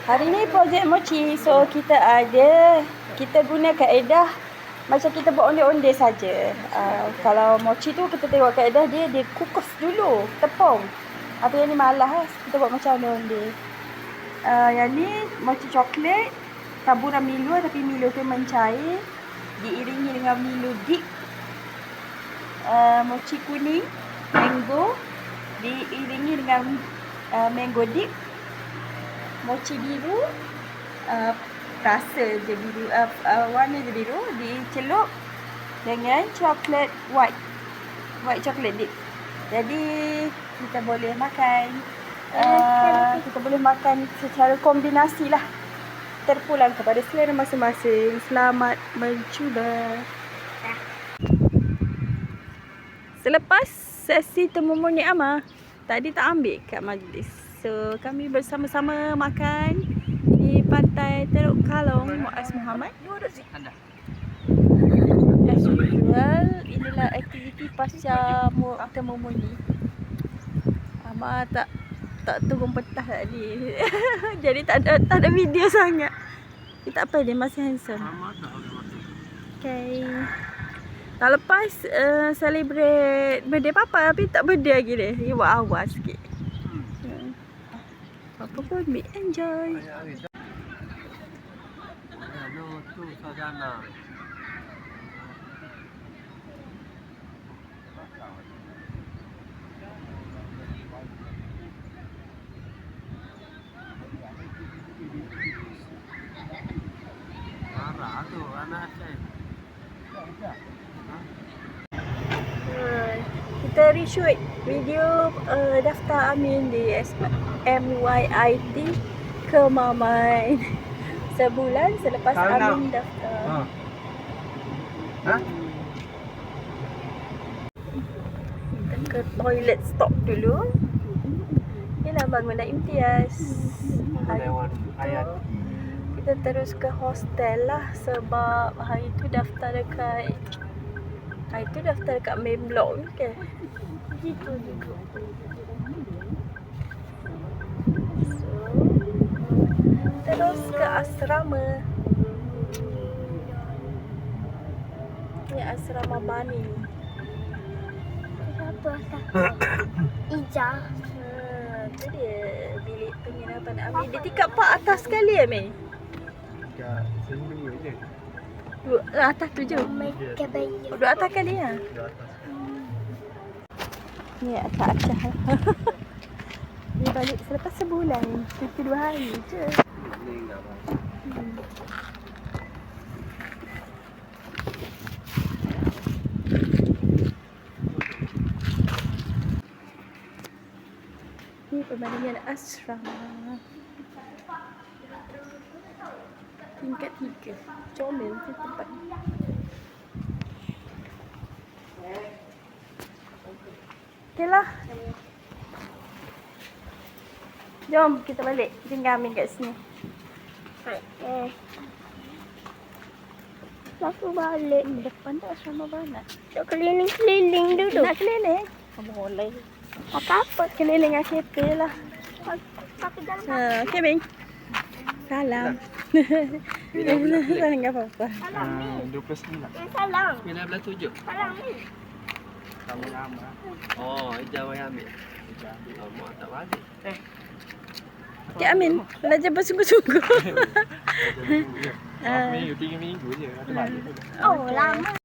Hari ni projek mochi. So kita guna kaedah macam kita buat onde-onde saja. Kalau mochi tu kita tengok kaedah dia kukus dulu, tepung. Apa yang ni malah kita buat macam onde-onde. Yang ni mochi coklat, taburan Milo tapi Milo tu mencair, diiringi dengan Milo dip. Mochi kuning, mango, diiringi dengan mango dip. Mochi biru, rasa je biru, warna je biru, dicelup dengan coklat white chocolate dip. Jadi kita boleh makan, kita boleh makan secara kombinasi lah. Terpulang kepada selera masing-masing. Selamat mencuba. Selepas sesi temu Murni Amar, tadi tak ambil kat majlis. So kami bersama-sama makan di pantai Teluk Kalong, Muaz Muhammad. As usual, inilah aktiviti pasca temu Murni. Amar tak turun petah tadi. Jadi tak ada video sangat. Tak apa, dia masih handsome. Okay. Tak lepas celebrate birthday papa, tapi tak birthday lagi dia. Dia buat awal sikit. Papa pun enjoy. Tu Sajana. Marah tu anak saya. Kita reshoot video daftar Amin di MYIT ke Mamai sebulan selepas Amin daftar. Kita ke toilet stop dulu. Inilah bangunan imtiaz. Kita terus ke hostel lah sebab hari tu daftar dekat main blog ni ke. Gitu juga. So, terus ke asrama. Ni asrama Bani. Apa Ija. Tu dia bilik penginapan Amin. Dia tingkat 4 atas sekali Amin. Tingkat dua je. Dua atas tu je. Mereka baju. Dua atas kali ya. Ni acah-acah. Dia balik selepas sebulan. Cuti 2 hari je. Ni pemandangan asrama. Tingkat 3. Comel tu tempat ni. Okey lah. Jom kita balik. Tinggal Amin kat sini. Aku balik. Depan tu asrama Banat. Nak keliling-keliling dulu. Nak keliling? Boleh. Apa? Keliling dengan kereta lah. Pakai jalan. Okey Bing. Salam. Salam enggak apa-apa. Salam ni. 29. Salam. 19.7. Salam ni. Sama-sama. Oh, Ijaz yang ambil. Mak tak balik. Cik Amin, belajar bersungguh-sungguh. Minggu 3 minggu je. Ada balik. Oh, lama.